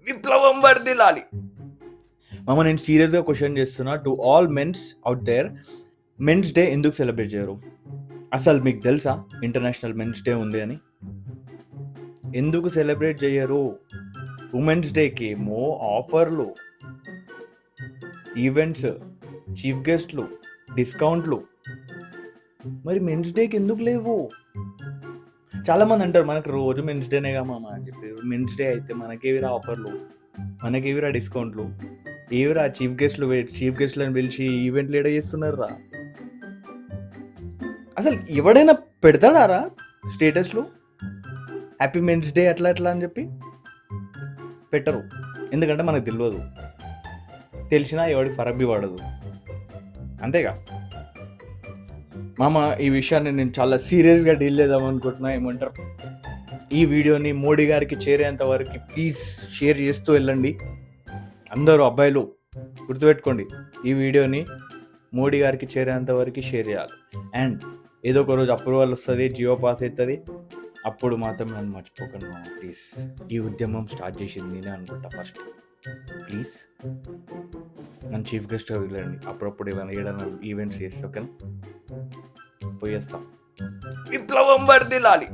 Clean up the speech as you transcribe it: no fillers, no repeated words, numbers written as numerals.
విప్లవం వర్ధిల్లాలి. మామ నేను సీరియస్గా క్వశ్చన్ చేస్తున్నా to all mens out there, mens day ఎందుకు సెలబ్రేట్ చేయరు? అసలు మీకు తెలుసా ఇంటర్నేషనల్ మెన్స్ డే ఉంది అని? ఎందుకు సెలబ్రేట్ చేయరు? ఉమెన్స్ డేకి ఏమో ఆఫర్లు, ఈవెంట్స్, చీఫ్ గెస్ట్లు, డిస్కౌంట్లు, మరి మెన్స్ డేకి ఎందుకు లేవు? చాలామంది అంటారు మనకు రోజు మెన్స్ డేనేగా మామ అని చెప్పి. మెన్స్ డే అయితే మనకేవిరా ఆఫర్లు, మనకేవిరా డిస్కౌంట్లు, ఏవిరా చీఫ్ గెస్ట్లను పిలిచి ఈవెంట్లు ఏడ చేస్తున్నారు రా? అసలు ఎవడైనా పెడతాడారా స్టేటస్లు హ్యాపీ మెన్స్ డే అట్లా అట్లా అని చెప్పి? పెట్టరు, ఎందుకంటే మనకు తెలియదు. తెలిసినా ఎవడి ఫరబ్బి పడదు, అంతేగా మామ. ఈ విషయాన్ని నేను చాలా సీరియస్గా డీల్ చేద్దాం అనుకుంటున్నా. ఏమంటారు, ఈ వీడియోని మోడీ గారికి చేరేంత వరకు ప్లీజ్ షేర్ చేస్తూ వెళ్ళండి. అందరూ అబ్బాయిలు గుర్తుపెట్టుకోండి, ఈ వీడియోని మోడీ గారికి చేరేంత వరకు షేర్ చేయాలి. అండ్ ఏదో ఒక రోజు అప్రూవల్ వస్తుంది, జియో పాస్ అవుతుంది, అప్పుడు మాత్రం నన్ను మర్చిపోకండి మామ ప్లీజ్. ఈ ఉద్యమం స్టార్ట్ చేసింది నేనే అనుకుంటా ఫస్ట్. ప్లీజ్ నన్ను చీఫ్ గెస్ట్గా వెళ్ళండి, అప్పుడప్పుడు ఏదైనా ఈవెంట్స్ చేస్తే ఓకేనా, పోయేస్తాం. విప్లవం వర్ధిల్లాలి.